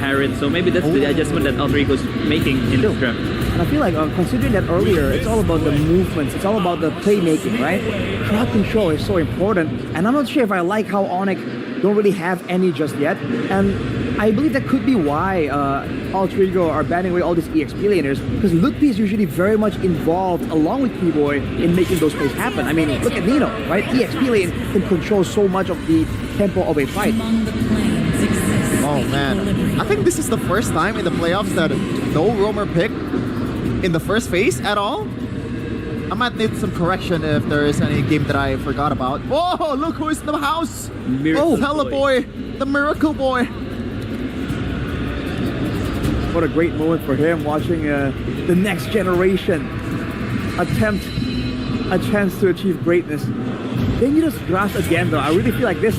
Harith. So maybe that's the adjustment that Alter Ego's making in this draft. And I feel like considering that earlier, it's all about the movements, it's all about the playmaking, right? Crowd control is so important, and I'm not sure if I like how ONIC don't really have any just yet. And I believe that could be why Alter Ego are banning away all these EXP laners, because Ludpi is usually very much involved along with P-Boy in making those plays happen. I mean, look at Nino, right? EXP lane can control so much of the tempo of a fight. Oh man, I think this is the first time in the playoffs that no roamer pick in the first phase at all. I might need some correction if there is any game that I forgot about. Whoa, look who is in the house! Miracle Boy, the Miracle Boy. What a great moment for him, watching the next generation attempt a chance to achieve greatness. Dangerous grass again though. I really feel like this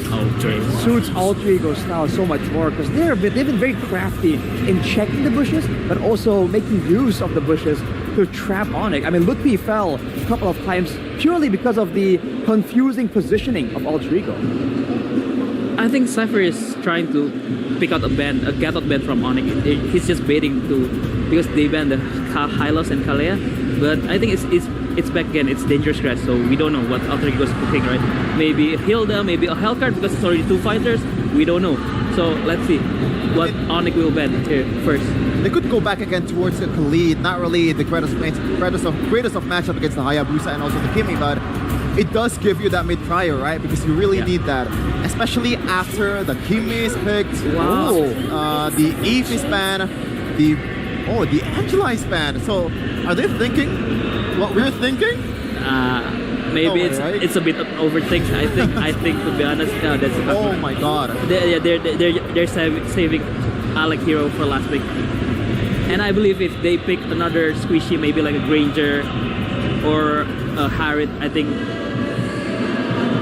suits Alter Ego's style so much more, because they've been very crafty in checking the bushes, but also making use of the bushes to trap ONIC. I mean, Ludpi fell a couple of times purely because of the confusing positioning of Alter Ego. I think Cypher is trying to pick out a get out ban from ONIC. He's just baiting to, because they banned the Hylos and Kalea. But I think it's back again. It's dangerous grass, so we don't know what Alter Ego is picking, right? Maybe Hilda, maybe a Hellcard, because it's already 2 fighters. We don't know. So let's see what ONIC will ban here first. They could go back again towards the Khalid, not really the greatest of matchup against the Hayabusa and also the Kimi, but it does give you that mid prior, right? Because you really need that, especially after the Kimi is picked. Wow. The Eve is banned. The Angela is banned. So are they thinking what we're thinking? Maybe right? it's a bit of overthink. I think to be honest, that's. Oh my god. They're saving Alec Hero for last week, and I believe if they pick another squishy, maybe like a Granger or a Harith, I think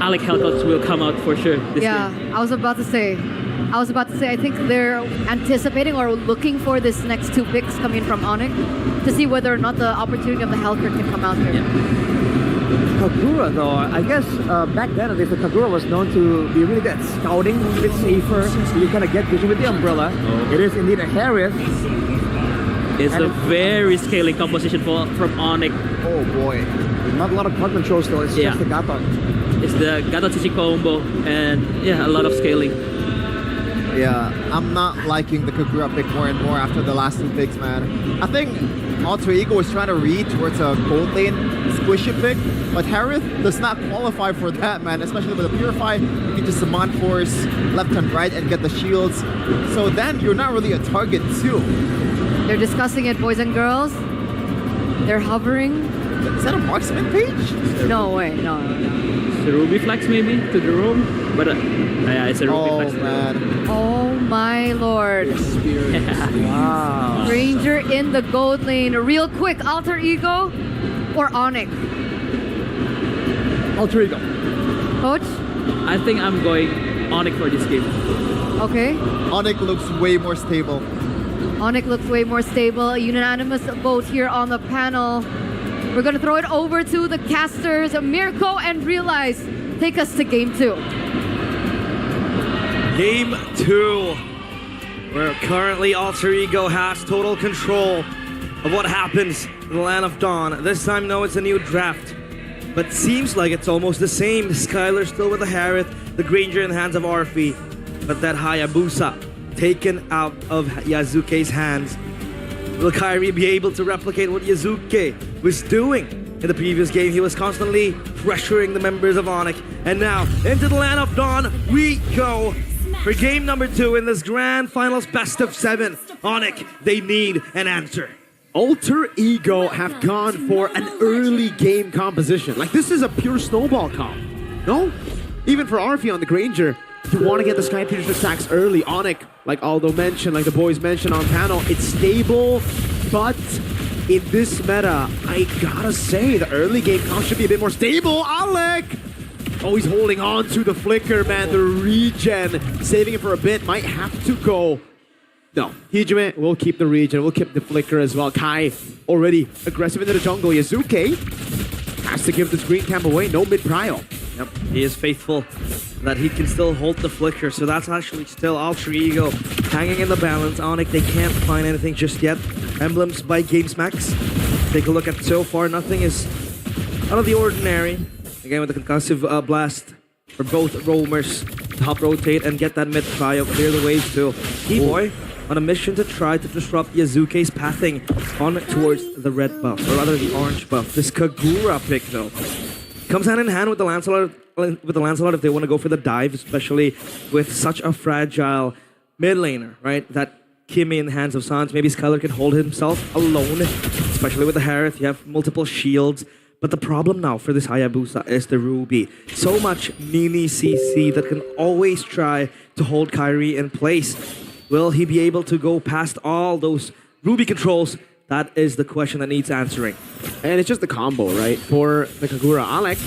Alec Hellcats will come out for sure this game. I was about to say, I think they're anticipating or looking for this next 2 picks coming from ONIC to see whether or not the opportunity of the Hellcurt can come out here. Yeah. Kagura though, I guess back then at least, the Kagura was known to be really good at scouting, a bit safer, so you kind of get vision with the umbrella. It is indeed a Harith. It's a very scaling composition from ONIC. Oh boy. Not a lot of crowd control still, it's just the Gatot. It's the Gatot CC combo and a lot of scaling. Yeah, I'm not liking the Kagura pick more and more after the last 2 picks, man. I think Alter Ego was trying to read towards a gold lane squishy pick, but Harith does not qualify for that, man. Especially with the Purify, you can just summon force left and right and get the shields. So then you're not really a target too. They're discussing it, boys and girls. They're hovering. Is that a marksman page? No way, no. It's a Ruby Flex maybe to the room, but yeah, it's a Ruby Flex. Oh man. Oh my lord. Wow. Ranger in the gold lane. Real quick, Alter Ego or ONIC? Alter Ego. Coach? I think I'm going ONIC for this game. Okay. ONIC looks way more stable. ONIC looks way more stable. A unanimous vote here on the panel. We're gonna throw it over to the casters, Mirko and Realize. Take us to game 2. Game 2, where currently Alter Ego has total control of what happens in the Land of Dawn. This time, no, it's a new draft, but seems like it's almost the same. Skylar still with the Harith, the Granger in the hands of Arfi, but that Hayabusa taken out of Yazuke's hands. Will Kairi be able to replicate what Yazuke was doing in the previous game? He was constantly pressuring the members of ONIC. And now, into the Land of Dawn we go for game number 2 in this Grand Finals Best of 7. ONIC, they need an answer. Alter Ego have gone for an early game composition. Like, this is a pure snowball comp. No? Even for Arfi on the Granger, you want to get the Sky Piercer stacks early. ONIC, like Aldo mentioned, like the boys mentioned on panel, it's stable, but in this meta, I gotta say, the early game comp should be a bit more stable. Alec! Oh, he's holding on to the flicker, man. The regen, saving it for a bit, might have to go. No, Hijime will keep the regen, we'll keep the flicker as well. Kai already aggressive into the jungle. Yazuke has to give this green camp away, no mid-prio. Yep, he is faithful that he can still hold the flicker. So that's actually still Alter Ego hanging in the balance. ONIC, they can't find anything just yet. Emblems by GamesMax. Take a look at so far. Nothing is out of the ordinary. Again, with the concussive blast for both roamers to help rotate and get that mid trio, clear the waves to T-Boy on a mission to try to disrupt Yazuke's pathing on towards the red buff, or rather the orange buff. This Kagura pick, though, comes hand in hand with the Lancelot if they want to go for the dive, especially with such a fragile mid laner, right? That Kimmy in the hands of Sans, maybe Skylar can hold himself alone, especially with the Harith. You have multiple shields. But the problem now for this Hayabusa is the Ruby. So much mini CC that can always try to hold Kyrie in place. Will he be able to go past all those Ruby controls? That is the question that needs answering. And it's just the combo, right? For the Kagura, Alec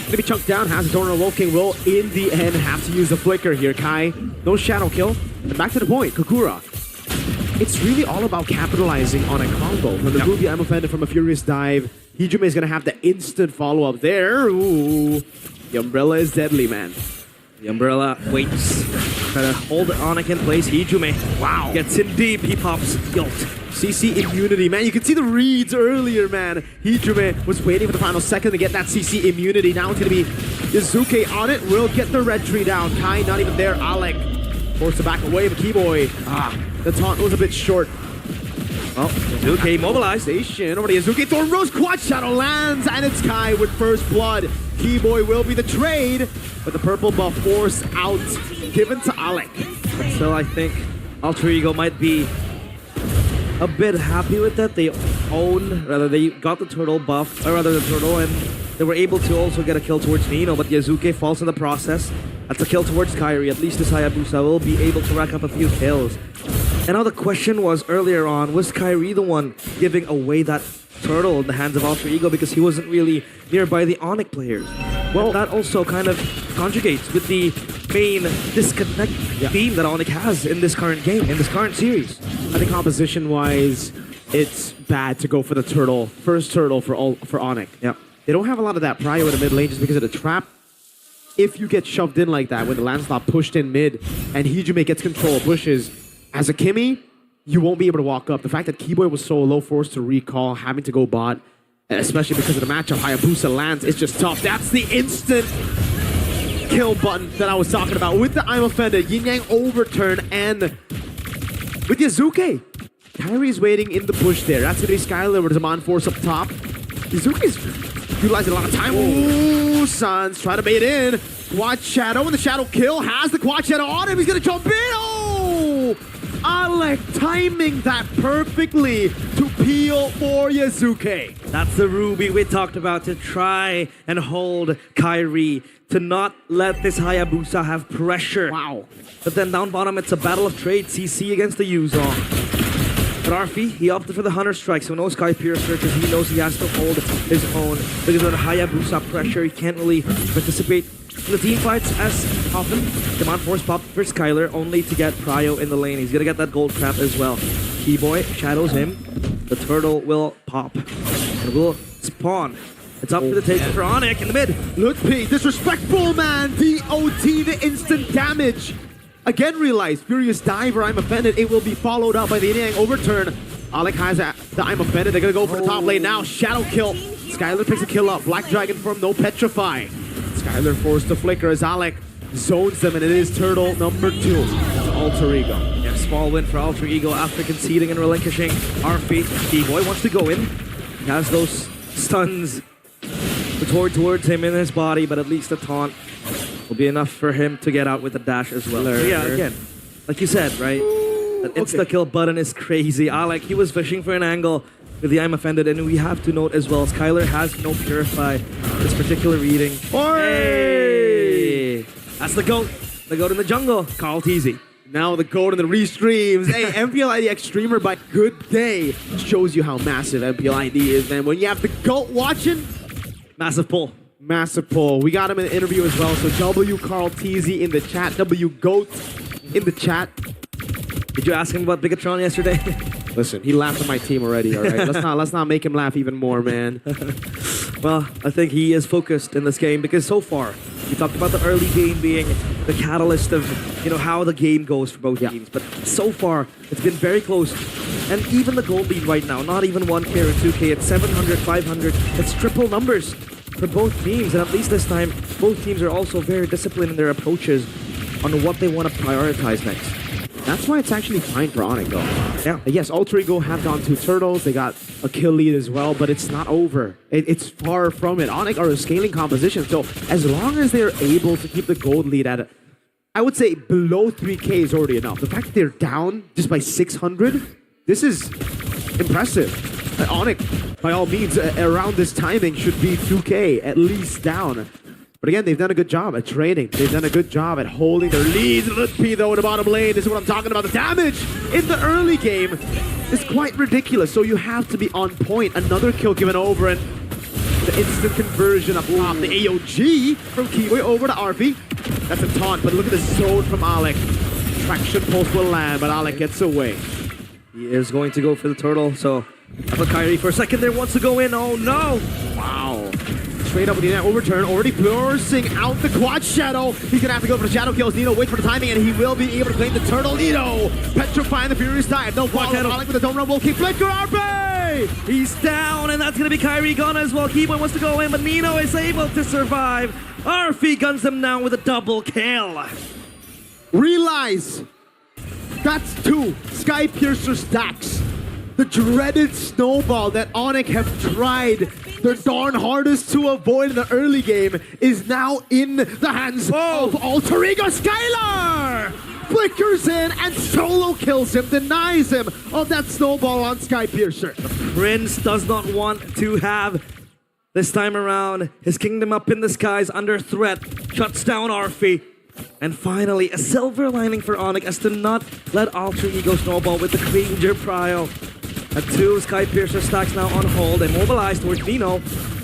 gonna be chunked down, has a Tornado Wolf King, will in the end have to use the flicker here. Kai, no shadow kill. And back to the point, Kagura. It's really all about capitalizing on a combo. From the Ruby, I'm offended from a Furious Dive. Hijume is gonna have the instant follow-up there. Ooh, the umbrella is deadly, man. The umbrella waits. Try to hold ONIC in place. Hijume, wow, gets in deep. He pops Guilt. CC immunity, man. You can see the reads earlier, man. Hijume was waiting for the final second to get that CC immunity. Now it's gonna be Yazuke on it. Will get the red tree down. Kai not even there. Alec forced to back away, but Keyboy. The taunt was a bit short. Well, Yazuke mobilized. Station over to Yazuke. Thorn Rose Quad Shadow lands, and it's Kai with first blood. Keyboy will be the trade, but the purple buff forced out, given to Alec. But still, I think Alter Ego might be a bit happy with that. They got the turtle buff, or rather the turtle, and they were able to also get a kill towards Nino, but Yazuke falls in the process. That's a kill towards Kyrie. At least this Hayabusa will be able to rack up a few kills. And now the question was earlier on, was Kyrie the one giving away that turtle in the hands of Alter Ego because he wasn't really nearby the ONIC players? Well, that also kind of conjugates with the main disconnect theme that ONIC has in this current game, in this current series. I think composition-wise, it's bad to go for the turtle, first turtle for ONIC. Yeah. They don't have a lot of that prio in the mid lane just because of the trap. If you get shoved in like that, when the Lancelot pushed in mid, and Hijume gets control of bushes, as a Kimmy, you won't be able to walk up. The fact that Keyboy was so low, forced to recall, having to go bot, especially because of the matchup, Hayabusa lands, it's just tough. That's the instant kill button that I was talking about. With the I'm Offended, Yin Yang overturn, and with Yazuke, Kyrie's waiting in the bush there. That's going to be Skylar with Zaman Force up top. Yazuke's utilizing a lot of time. Ooh, Sans try to bait in. Quad Shadow, and the Shadow kill has the Quad Shadow on him. He's going to jump in. Oh! Alec timing that perfectly to peel for Yazuke. That's the Ruby we talked about, to try and hold Kyrie, to not let this Hayabusa have pressure. Wow. But then down bottom, it's a battle of trade. CC against the Yuzong. But Arfi, he opted for the Hunter Strike, so no Sky Piercer because he knows he has to hold his own. Because of the Hayabusa pressure, he can't really participate in the team fights as often. Demand Force popped for Skylar, only to get Prio in the lane. He's gonna get that gold trap as well. Keyboy shadows him. The turtle will pop and will spawn. It's up for the take for ONIC in the mid. Look, P, disrespectful, man. DOT, the instant damage. Again, realize, Furious Diver, I'm Offended. It will be followed up by the Yin Yang overturn. Alec has the I'm Offended. They're going to go for the top lane now. Shadow kill. Skylar picks a kill up. Black Dragon form, no Petrify. Skylar forced to flicker as Alec zones them, and it is turtle number 2 to Alter Ego. Yeah, small win for Alter Ego after conceding and relinquishing Arfi. Keyboy wants to go in. He has those stuns towards him in his body, but at least the taunt will be enough for him to get out with the dash as well. Yeah, again, like you said, right? That insta-kill button is crazy. Alec, he was fishing for an angle with the I'm Offended, and we have to note as well, Skylar has no Purify this particular reading. Hey! That's the GOAT. The GOAT in the jungle, Carl Teasy. Now the gold in the restreams. Hey, MPL ID X streamer by Good Day shows you how massive MPL ID is, man. When you have the GOAT watching, massive pull. Massive pull. We got him in the interview as well. So W Carl Teasy in the chat. W Goat in the chat. Did you ask him about Bigatron yesterday? Listen, he laughed at my team already, all right? Let's not make him laugh even more, man. Well, I think he is focused in this game because so far, We talked about the early game being the catalyst of, you know, how the game goes for both teams. But so far, it's been very close. And even the gold lead right now, not even 1K or 2K, it's 700, 500. It's triple numbers for both teams. And at least this time, both teams are also very disciplined in their approaches on what they want to prioritize next. That's why it's actually fine for ONIC, though. Yeah. Yes, Alter Ego have gone 2 turtles. They got a kill lead as well, but it's not over. It's far from it. ONIC are a scaling composition, so as long as they're able to keep the gold lead at, I would say below 3K is already enough. The fact that they're down just by 600, this is impressive. ONIC, by all means, around this timing should be 2K, at least down. But again, they've done a good job at trading. They've done a good job at holding their leads. Lutpi, though, in the bottom lane. This is what I'm talking about. The damage in the early game is quite ridiculous. So you have to be on point. Another kill given over, and the instant conversion up top. The AOG from Kiwi over to RP. That's a taunt, but look at the zone from Alec. Traction pulse will land, but Alec gets away. He is going to go for the turtle, so I thought Kyrie for a second there wants to go in. Oh no! Wow. Straight up with the net overturn, already forcing out the quad shadow. He's gonna have to go for the shadow kills. Nino waits for the timing, and he will be able to claim the turtle. Nino petrifying the furious dive. No wall. Alec with the dome run will keep flicker. RP! He's down, and that's gonna be Kyrie gone as well. Keyboy wants to go in, but Nino is able to survive. RP guns him down with a double kill. Realize that's 2 Sky Piercer stacks. The dreaded snowball that ONIC have tried their darn hardest to avoid in the early game is now in the hands of Alter Ego. Skylar flickers in and solo kills him, denies him of that snowball on Sky Piercer. Prince does not want to have this time around his kingdom up in the skies under threat. Shuts down Arfi. And finally, a silver lining for ONIC as to not let Alter Ego snowball with the Granger Prio. And 2 Sky Piercer stacks now on hold and mobilized towards Nino.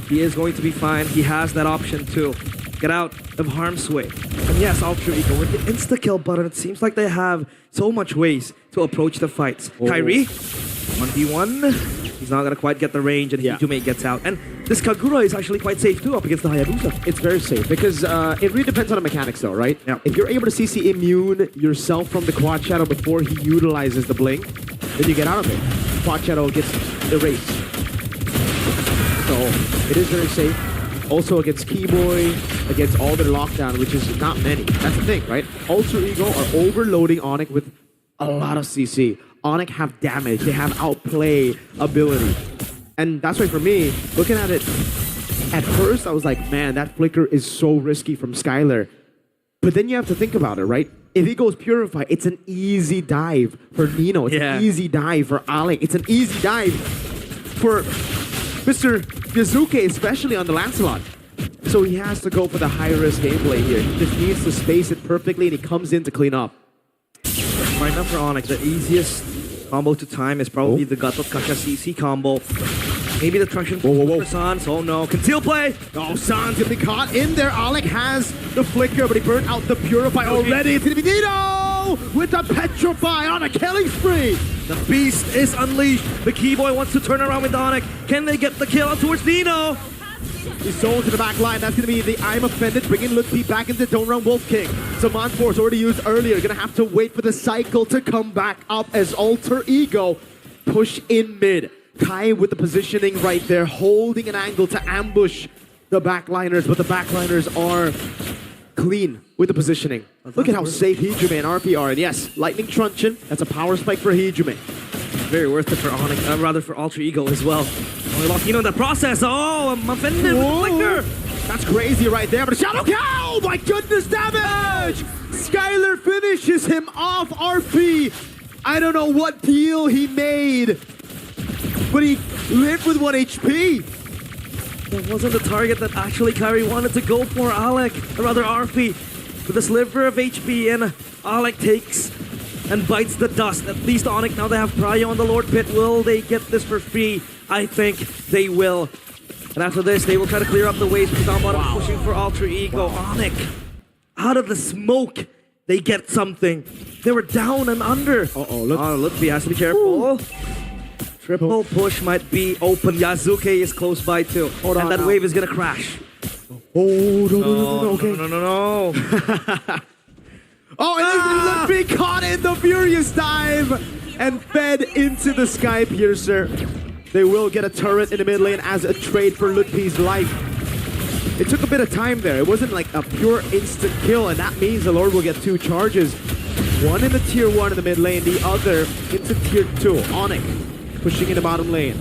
He is going to be fine. He has that option to get out of harm's way. And yes, Alter Ego with the insta-kill button, it seems like they have so much ways to approach the fights. Kyrie, 1v1. He's not going to quite get the range, and Hijime gets out. And this Kagura is actually quite safe too up against the Hayabusa. It's very safe because it really depends on the mechanics though, right? Yeah. If you're able to CC immune yourself from the quad shadow before he utilizes the blink, then you get out of it. Quad shadow gets erased. So it is very safe. Also against Keyboy, against all their lockdown, which is not many. That's the thing, right? Alter Ego are overloading ONIC with a lot of CC. ONIC have damage, they have outplay ability. And that's why for me, looking at it, at first I was like, man, that flicker is so risky from Skylar. But then you have to think about it, right? If he goes Purify, it's an easy dive for Nino. It's an easy dive for Alec. It's an easy dive for Mr. Yazuke, especially on the Lancelot. So he has to go for the high-risk gameplay here. He just needs to space it perfectly, and he comes in to clean up. Right now for ONIC, the easiest combo to time is probably the Gatot Kasha CC combo. Maybe the traction for Sans. Oh no, conceal play! Oh, Sans gonna be caught in there. Alec has the flicker, but he burnt out the Purify already. It's gonna be Nino with the Petrify on a killing spree. The beast is unleashed. The Keyboy wants to turn around with ONIC. Can they get the kill out towards Nino? He's zoned to the back line. That's going to be the I'm Offended, bringing Lutpi back into Don't Run Wolf King. Zaman Force already used earlier. Going to have to wait for the cycle to come back up as Alter Ego push in mid. Kai with the positioning right there, holding an angle to ambush the backliners, but the backliners are clean with the positioning. Look at how safe Hijime and RP are. And yes, Lightning Truncheon, that's a power spike for Hijime. Very worth it for ONIC, rather for Alter Ego as well. Only lost Nino in the process. Oh, I'm offended with the flicker. That's crazy right there, but a shadow cow! My goodness, damage! Skylar finishes him off, RP. I don't know what deal he made, but he lived with 1 HP. That wasn't the target that actually Kyrie wanted to go for. Alec, or rather RP, with a sliver of HP, and Alec takes and bites the dust. At least ONIC, now they have Prio on the Lord Pit. Will they get this for free? I think they will. And after this, they will try to clear up the waves because down bottom pushing for Alter Ego. ONIC, out of the smoke, they get something. They were down and under. Lutpi has to be careful. Triple push might be open. Yazuke is close by too. And that wave is gonna crash. Oh, no, okay. No. Oh, and this is being caught in the furious dive and fed into the Sky Piercer. They will get a turret in the mid lane as a trade for Ludpi's life. It took a bit of time there. It wasn't like a pure instant kill, and that means the Lord will get 2 charges. One in the tier 1 in the mid lane, the other into tier 2. ONIC pushing in the bottom lane.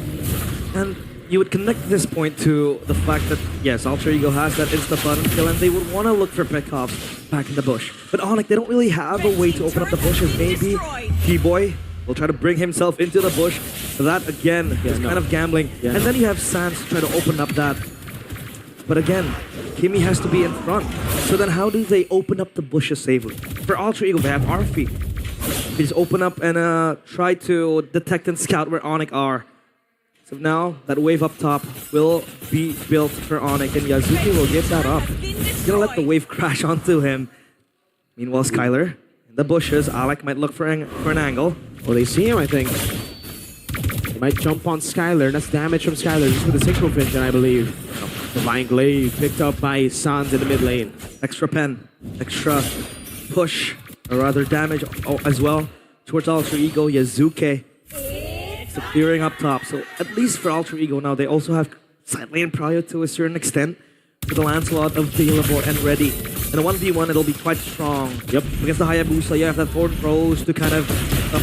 And you would connect this point to the fact that, yes, Alter Ego has that insta-button kill, and they would want to look for pickoffs back in the bush. But ONIC, they don't really have a way to open up the bushes. Maybe T-Boy will try to bring himself into the bush. So that, again, is kind of gambling. Yeah. And then you have Sans try to open up that. But again, Kimi has to be in front. So then how do they open up the bushes safely? For Alter Ego, they have Arfi. They just open up and try to detect and scout where ONIC are. So now, that wave up top will be built for ONIC, and Yazuki will give that up. He's gonna let the wave crash onto him. Meanwhile, Skylar, in the bushes, Alec might look for an angle. Well, they see him, I think. They might jump on Skylar. That's damage from Skylar just with the Synchro Finch, I believe. Divine Glaive picked up by Sans in the mid lane. Extra pen, extra push, or rather damage as well towards Alter Ego. Yazuki so clearing up top. So at least for Alter Ego now, they also have side lane prior to a certain extent for the Lancelot available and ready. In a 1v1, it'll be quite strong. Yep. Against the Hayabusa, you have that forward throws to kind of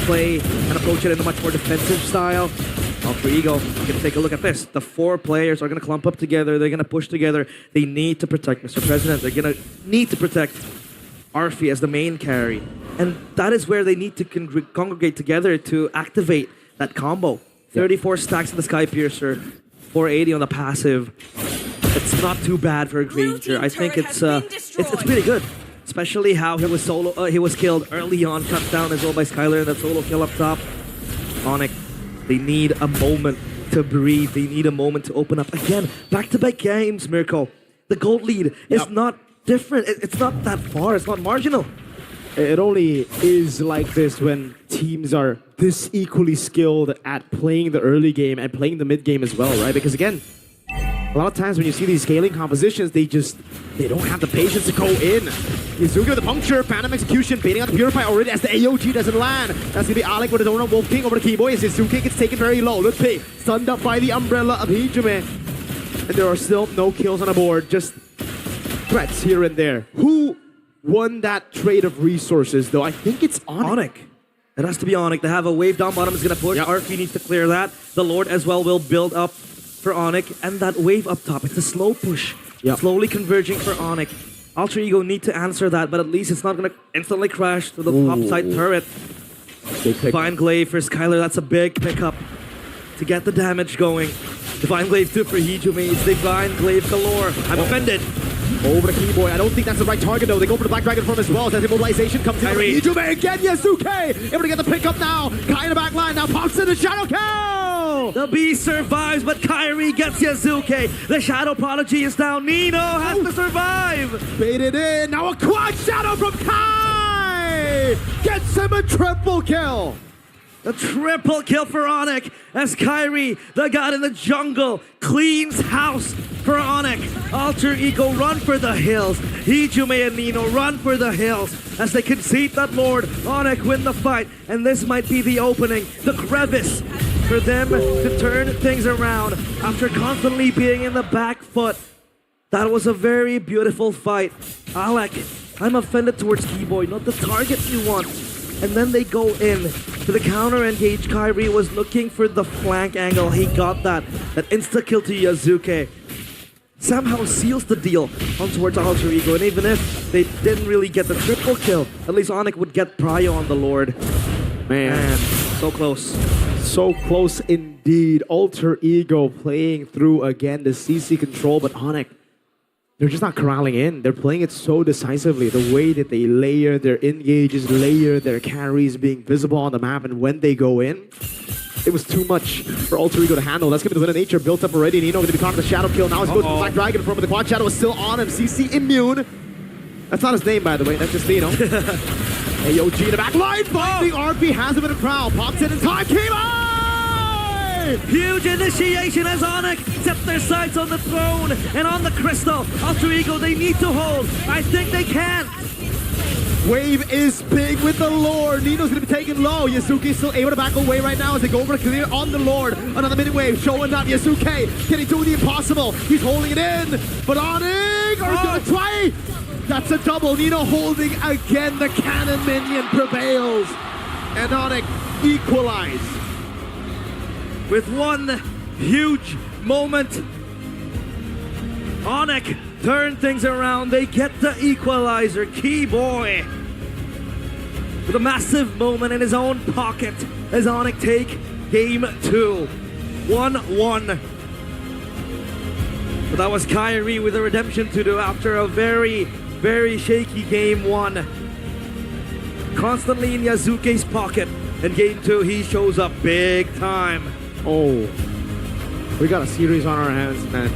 play and approach it in a much more defensive style. Alter Ego, you can take a look at this. The 4 players are going to clump up together. They're going to push together. They need to protect Mr. President. They're going to need to protect Arfi as the main carry. And that is where they need to congregate together to activate that combo. 34 stacks in the Sky Piercer, 480 on the passive. It's not too bad for a Granger. I think it's pretty good. Especially how he was he was killed early on, cut down as well by Skylar in that solo kill up top. ONIC, they need a moment to breathe. They need a moment to open up. Again, back-to-back games, Mirko. The gold lead is not different. It's not that far. It's not marginal. It only is like this when teams are this equally skilled at playing the early game and playing the mid game as well, right? Because again, a lot of times when you see these scaling compositions, they don't have the patience to go in. Yazuki with the puncture, Phantom Execution, baiting out the Purify already as the AOG doesn't land. That's gonna be Alec with his own Wolf King over the Keyboy as Yazuki gets taken very low. Ludpi stunned up by the umbrella of Hijime. And there are still no kills on the board, just threats here and there. Who won that trade of resources though? I think it's ONIC. It has to be ONIC. They have a wave down bottom is gonna push. Yep. Arfi needs to clear that. The Lord as well will build up for ONIC, and that wave up top, it's a slow push. Yep. Slowly converging for ONIC. Alter Ego need to answer that, but at least it's not going to instantly crash to the top side turret. Divine Glaive for Skylar, that's a big pickup to get the damage going. Divine Glaive 2 for Hijime, it's Divine Glaive galore. I'm offended. Over the Keyboy. I don't think that's the right target though. They go for the Black Dragon form as well. As that immobilization comes in. Hijime again, Yazuki! Able to get the pickup now. Kai in the back line now pops in the shadow kill! The Beast survives, but Kyrie gets Yazuki. The Shadow Prodigy is down. Nino has to survive. Baited in. Now a quad shadow from Kai! Gets him a triple kill! The triple kill for ONIC as Kyrie, the god in the jungle, cleans house for ONIC. Alter Ego run for the hills. Hijime and Nino run for the hills as they concede that Lord. ONIC win the fight, and this might be the opening, the crevice for them to turn things around after constantly being in the back foot. That was a very beautiful fight. Alec, I'm offended towards Keyboy, not the target you want. And then they go in to the counter engage. Kyrie was looking for the flank angle. He got that insta kill to Yazuki. Somehow seals the deal on towards Alter Ego. And even if they didn't really get the triple kill, at least ONIC would get prio on the Lord. Man, so close. So close indeed. Alter Ego playing through again the CC control, but ONIC, they're just not corralling in. They're playing it so decisively. The way that they layer their engages, layer their carries being visible on the map, and when they go in, it was too much for Alter Ego to handle. That's going to be the Win of Nature built up already. Nino going to be caught in the Shadow Kill. Now it's going to the Black Dragon from, but the Quad Shadow is still on him. CC immune. That's not his name, by the way. That's just Nino. AOG in the back line. Finding RP has him in a crowd. Pops in time. Came on! Huge initiation as ONIC set their sights on the throne and on the crystal. Alter Ego, they need to hold. I think they can. Wave is big with the Lord. Nino's gonna be taken low. Yasuke still able to back away right now as they go over to clear on the Lord. Another mid wave showing up. Yasuke can he do the impossible? He's holding it in, but ONIC are gonna try. That's a double. Nino holding again. The cannon minion prevails, and ONIC equalize With one huge moment, ONIC turn things around. They get the equalizer. Keyboy with a massive moment in his own pocket as ONIC take game 2. 1-1. But that was Kyrie with a redemption to do after a very, very shaky game 1. Constantly in Yasuke's pocket. In game 2, he shows up big time. Oh, we got a series on our hands, man.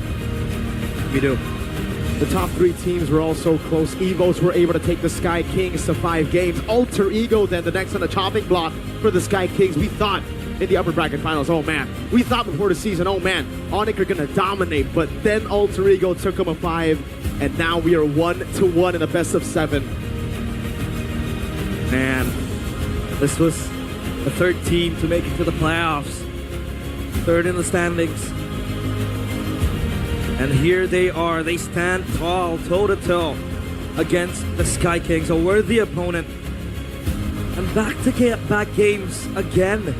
We do. The top 3 teams were all so close. Evos were able to take the Sky Kings to 5 games. Alter Ego then the next on the chopping block for the Sky Kings. We thought in the upper bracket finals, oh man. We thought before the season, oh man, ONIC are gonna dominate. But then Alter Ego took them a 5, and now we are 1-1 in a best of 7. Man, this was the 3rd team to make it to the playoffs. 3rd in the standings. And here they are. They stand tall, toe-to-toe against the Sky Kings, a worthy opponent. And back-to-back games again.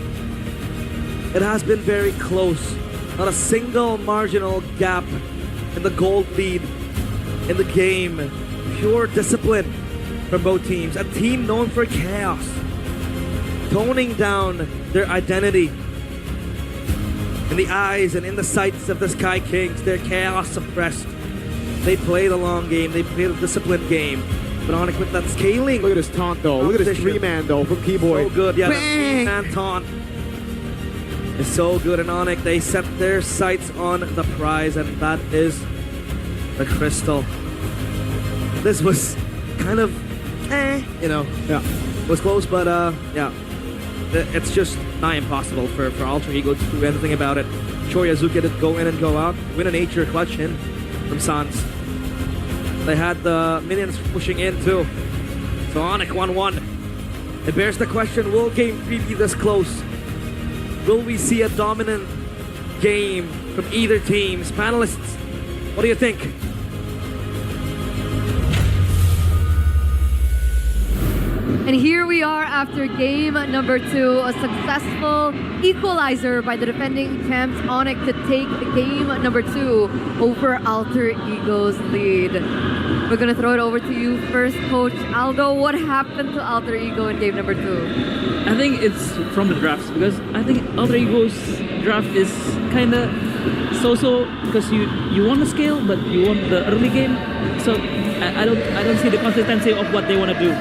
It has been very close. Not a single marginal gap in the gold lead in the game. Pure discipline from both teams. A team known for chaos. Toning down their identity. In the eyes and in the sights of the Sky Kings, they're chaos suppressed. They play the long game, they play the disciplined game. But ONIC with that scaling. Look at his taunt though. Look at his 3-man though from Keyboy. So good, yeah. Bang! That 3-man taunt is so good in ONIC. They set their sights on the prize, and that is the crystal. This was kind of, you know, Yeah. it was close, but yeah. It's just not impossible for Alter Ego to do anything about it. Sure, Yasuke did go in and go out. Win a nature clutch in from Sans. They had the minions pushing in too. So ONIC 1-1. It bears the question, will game 3 be this close? Will we see a dominant game from either teams? Panelists, what do you think? And here we are after game number 2, a successful equalizer by the defending champs ONIC to take game number 2 over Alter Ego's lead. We're gonna throw it over to you first, Coach Aldo. What happened to Alter Ego in game number 2? I think it's from the drafts, because I think Alter Ego's draft is kind of so-so, because you want to scale, but you want the early game. So I don't see the consistency of what they want to do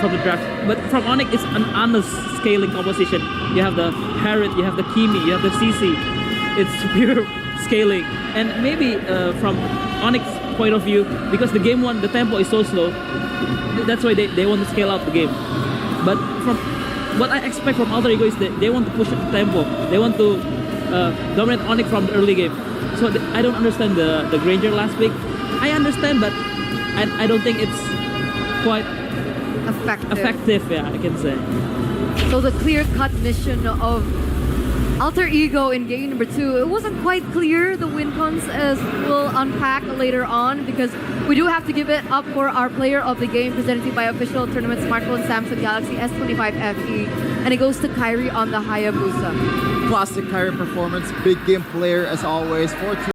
from the draft. But from ONIC, it's an honest scaling composition. You have the Harriet, you have the Kimi, you have the CC. It's pure scaling. And maybe from ONIC's point of view, because the game 1, the tempo is so slow, that's why they want to scale out the game. But from what I expect from Alter Ego is that they want to push up the tempo. They want to dominate ONIC from the early game. So I don't understand the Granger last pick. I understand, but I don't think it's quite effective, yeah, I can say. So the clear-cut mission of Alter Ego in game number 2, it wasn't quite clear, the win cons, as we'll unpack later on, because we do have to give it up for our player of the game, presented by official tournament smartphone Samsung Galaxy S25 FE, and it goes to Kyrie on the Hayabusa. Classic Kyrie performance, big game player as always. 4-2